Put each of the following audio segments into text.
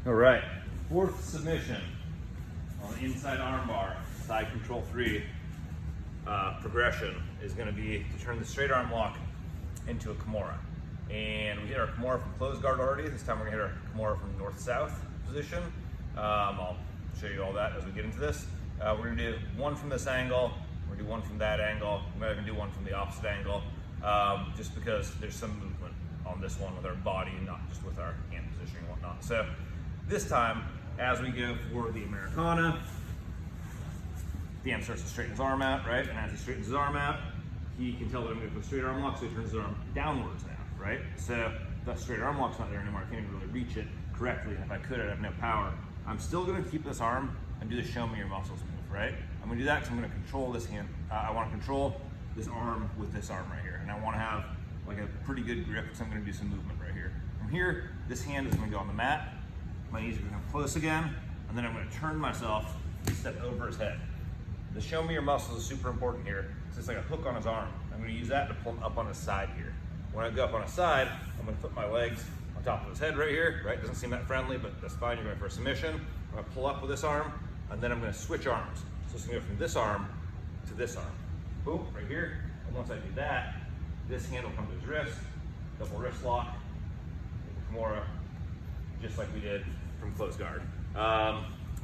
All right, fourth submission on the inside armbar, side control 3 progression is going to be to turn the straight arm lock into a Kimura. And we hit our Kimura from closed guard already. This time we're going to hit our Kimura from north-south position. I'll show you all that as we get into this. We're going to do one from this angle, we're going to do one from that angle, we might even do one from the opposite angle, just because there's some movement on this one with our body, not just with our hand positioning and whatnot. So this time, as we go for the Americana, Dan starts to straighten his arm out, right? And as he straightens his arm out, he can tell that I'm going to put straight arm lock, so he turns his arm downwards now, right? So the straight arm lock's not there anymore. I can't even really reach it correctly. And if I could, I'd have no power. I'm still going to keep this arm and do the show me your muscles move, right? I'm going to do that because I'm going to control this hand. I want to control this arm with this arm right here. And I want to have like a pretty good grip, so I'm going to do some movement right here. From here, this hand is going to go on the mat. My knees are going to come close again. And then I'm going to turn myself and step over his head. The show me your muscles is super important here. It's just like a hook on his arm. I'm going to use that to pull him up on his side here. When I go up on his side, I'm going to put my legs on top of his head right here, right? Doesn't seem that friendly, but that's fine. You're going for a submission. I'm going to pull up with this arm, and then I'm going to switch arms. So it's going to go from this arm to this arm. Boom, right here. And once I do that, this hand will come to his wrist, double wrist lock, Kimura, just like we did from closed guard.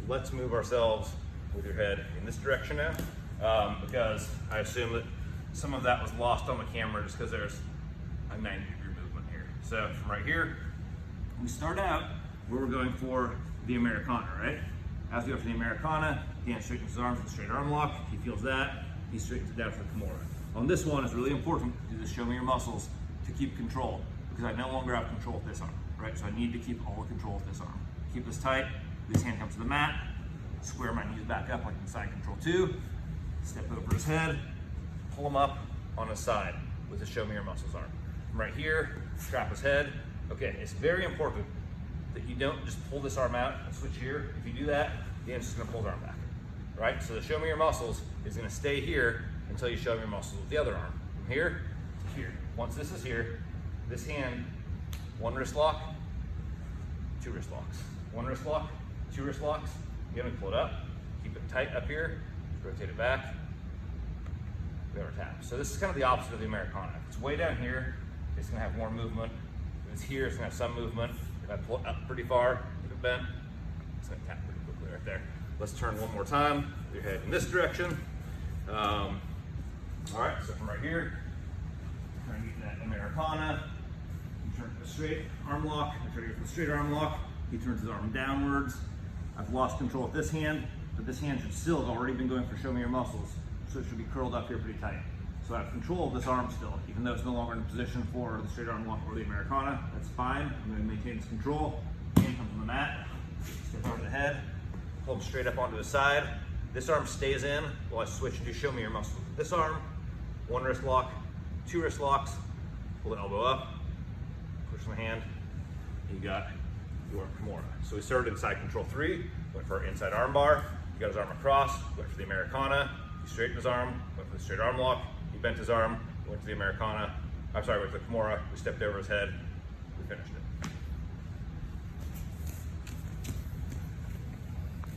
Let's move ourselves with your head in this direction now, because I assume that some of that was lost on the camera just because there's a 90-degree movement here. So from right here, we start out where we're going for the Americana, right? As we go for the Americana, Dan straightens his arm for the straight arm lock. He feels that, he straightens it down for the Kimura. On this one, it's really important to do this show me your muscles to keep control, because I no longer have control with this arm, right? So I need to keep all the control with this arm. Keep this tight, this hand comes to the mat, square my knees back up like in side control 2, step over his head, pull him up on his side with the show me your muscles arm. From right here, strap his head. Okay, it's very important that you don't just pull this arm out and switch here. If you do that, Dan's just gonna pull the arm back, right? So the show me your muscles is gonna stay here until you show me your muscles with the other arm. From here to here. Once this is here, this hand, one wrist lock, two wrist locks. One wrist lock, two wrist locks. Again, we pull it up, keep it tight up here, rotate it back, we have our tap. So this is kind of the opposite of the Americana. If it's way down here, it's gonna have more movement. If it's here, it's gonna have some movement. If I pull it up pretty far, keep it bent, it's gonna tap pretty quickly right there. Let's turn one more time, your head in this direction. All right, so from right here, trying to get that Americana, you turn to the straight arm lock, I try to go for the straight arm lock, he turns his arm downwards. I've lost control with this hand, but this hand should still have already been going for show me your muscles, so it should be curled up here pretty tight. So I have control of this arm still, even though it's no longer in a position for the straight arm lock or the Americana. That's fine. I'm going to maintain this control. Hand comes on the mat, step over the head, pull him straight up onto the side. This arm stays in while I switch and do show me your muscles. This arm, one wrist lock, two wrist locks, pull the elbow up, push my hand, you got your Kimura. So we started inside control 3, went for our inside arm bar, he got his arm across, went for the Americana, he straightened his arm, went for the straight arm lock, he bent his arm, went to the Americana, went to the Kimura, we stepped over his head, we finished it.